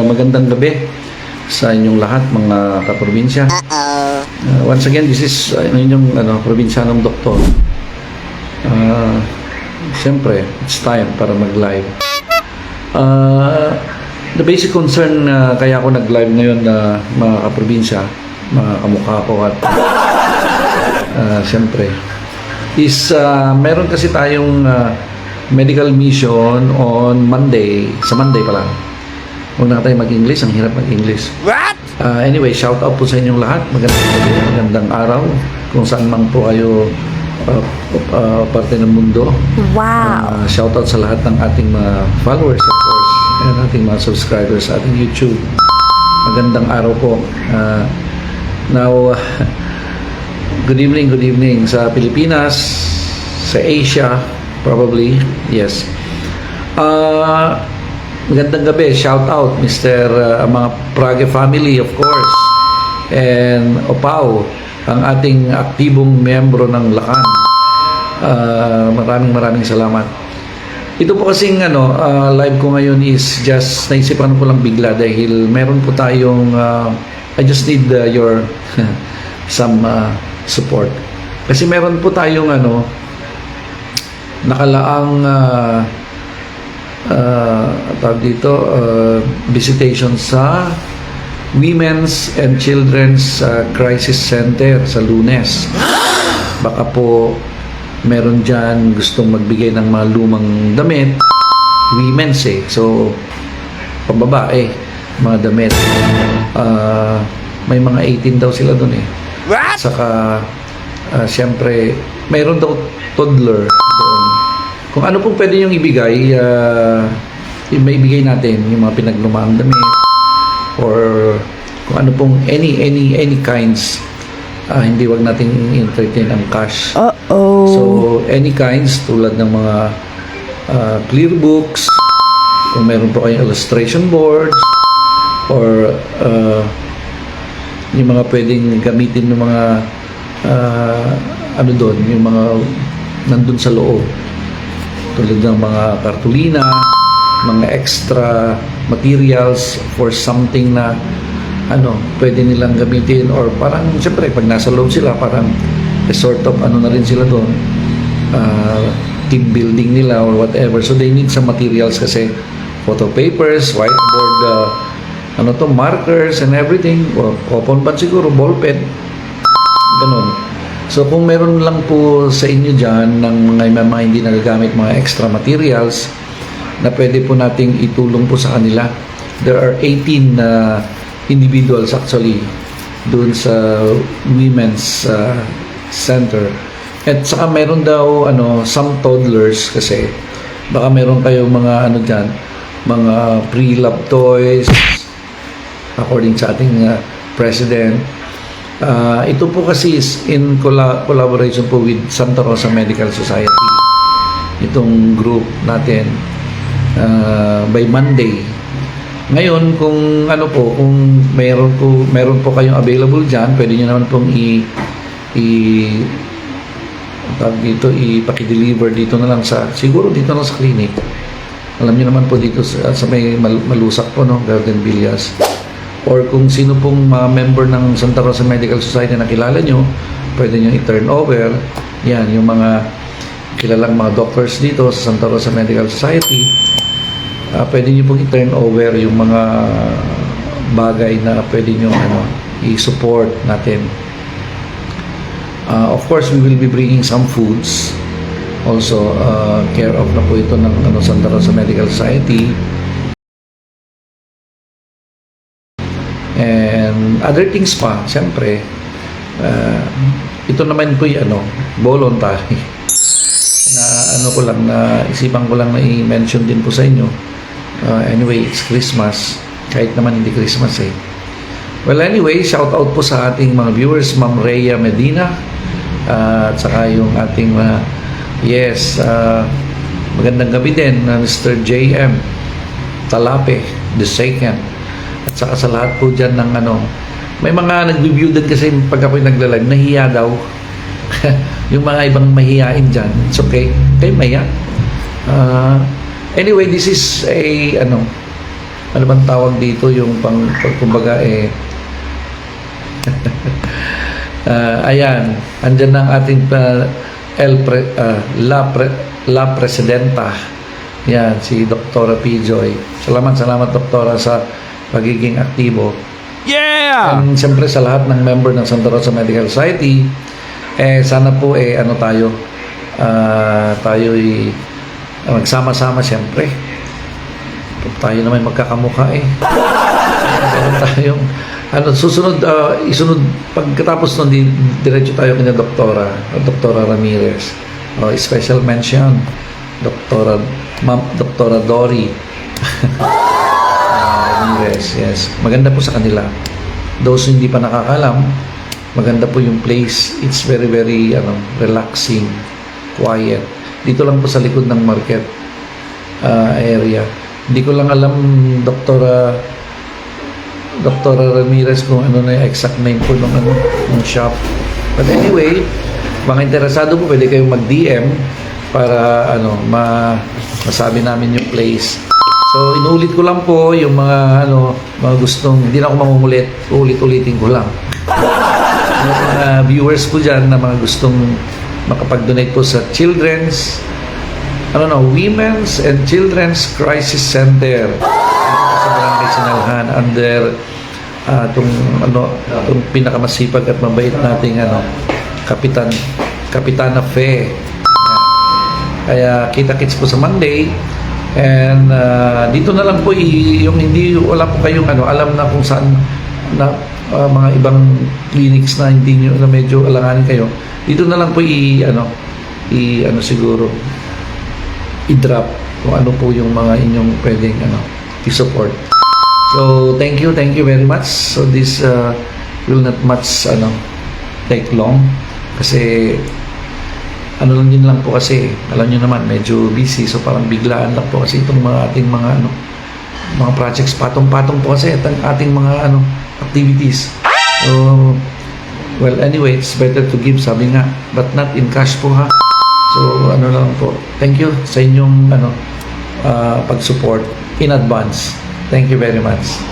magandang gabi sa inyong lahat mga kaprobinsya. Once again, this is inyong probinsiyanong doktor. Siyempre, it's time para mag-live. The basic concern kaya ako nag-live ngayon na mga kaprobinsya, mga kamukha ko at siyempre, is meron kasi tayong medical mission on Monday. Sa Monday pa lang. Huwag na tayo mag-English. Ang hirap mag-English. What? Anyway, shout out po sa inyong lahat. Magandang araw. Kung saan man po kayo parte ng mundo. Wow. Shout out sa lahat ng ating mga followers, of course. And ating mga subscribers sa ating YouTube. Magandang araw po. Now, good evening sa Pilipinas, sa Asia, probably, yes. Magandang gabi, shout out Mr. Mga Prague family, of course, and Opao, ang ating aktibong miyembro ng Lakan. Maraming salamat. Ito po kasing live ko ngayon is just naisipan ko lang bigla dahil meron po tayong I just need your some support. Kasi meron po tayong nakalaang tawag dito, visitation sa Women's and Children's Crisis Center sa Lunes. Baka po meron dyan gustong magbigay ng mga lumang damit, women's so pambabae, mga damit. May mga 18 daw sila dun What? Saka siyempre mayroon daw toddler doon. Kung ano pong pwede niyong ibigay, maibigay natin yung mga pinaglumaang damit or kung ano pong any kinds. Hindi wag nating entertain ang cash. So any kinds tulad ng mga clear books, kung meron po kayong illustration boards or yung mga pwedeng gamitin ng mga doon, yung mga nandun sa loob tulad ng mga kartulina, mga extra materials for something na pwede nilang gamitin or parang siyempre pag nasa loob sila parang sort of na rin sila doon, team building nila or whatever, so they need some materials kasi photo papers, whiteboard, markers and everything, or coupon pad siguro, ball pen, ganun. So kung meron lang po sa inyo dyan ng mga hindi nagagamit mga extra materials na pwede po nating itulong po sa kanila. There are 18 individuals actually doon sa Women's Center. At saka meron daw some toddlers kasi baka meron kayong mga dyan, mga pre-love toys according sa ating President. Ito po kasi is in collaboration po with Santa Rosa Medical Society. Itong group natin by Monday. Ngayon kung kung meron po kayong available diyan, pwede niyo naman pong ipaki-deliver dito na lang siguro dito na sa clinic. Alam niyo naman po dito sa may Malusak po Garden Villas. Or kung sino pong mga member ng Santa Rosa Medical Society na kilala nyo, pwede nyo i-turn over. Yan, yung mga kilalang mga doctors dito sa Santa Rosa Medical Society. Pwede nyo pong i-turn over yung mga bagay na pwede nyo i-support natin. Of course, we will be bringing some foods. Also, care of na po ito ng Santa Rosa Medical Society. And other things pa, siyempre, ito naman po yung voluntary. Na isipan ko lang na i-mention din po sa inyo. Anyway, it's Christmas. Kahit naman hindi Christmas Well, anyway, shout out po sa ating mga viewers, Ma'am Rhea Medina, at saka yung ating magandang gabi din na Mr. J.M. Talape, the second. At saka sa lahat po dyan ng may mga nag-review din kasi pag ako'y nagla-live, nahiya daw. Yung mga ibang mahihain dyan, it's okay. Kayo maya. Anyway, this is a ano bang tawag dito, yung kumbaga ayan, andyan ang ating La Presidenta. Yan, si Dr. P. Joy. Salamat Doktora sa pagiging aktibo. Yeah! And siyempre sa lahat ng member ng Santa Rosa Medical Society, sana po tayo'y magsama-sama siyempre. Tayo naman magkakamukha Meron tayong isunod pagkatapos nun diretso tayo kanya Doktora Ramirez. Special mention Doktora Dory Ramirez. Yes, maganda po sa kanila. Those hindi pa nakakalam, maganda po yung place. It's very relaxing, quiet. Dito lang po sa likod ng market area. Hindi ko lang alam, Doktora Ramirez, kung ano na yung exact name po ng shop. But anyway, mga interesado po, pwede kayong mag-DM para masabi namin yung place. So, inuulit ko lang po yung mga gustong, hindi na ako mangungulit, ulit-ulitin ko lang. Yung mga viewers po dyan na mga gustong makapag-donate po sa Women's and Children's Crisis Center sa Barangay Sinalhan under itong pinakamasipag at mabait nating Kapitana Fe. Kaya kita-kits po sa Monday. And dito na lang po yung wala po kayong alam na kung saan na mga ibang clinics na hindi nyo na medyo alanganin kayo. Dito na lang po siguro i-drop kung ano po yung mga inyong pwedeng i-support. So thank you very much. So this will not much take long kasi lang din lang po kasi alam niyo naman medyo busy, so parang biglaan lang po kasi itong mga ating mga projects, patong-patong po kasi itong ating mga activities. So well, anyway, it's better to give, sabi nga, but not in cash po ha. So lang po, thank you sa inyong pag-support in advance. Thank you very much.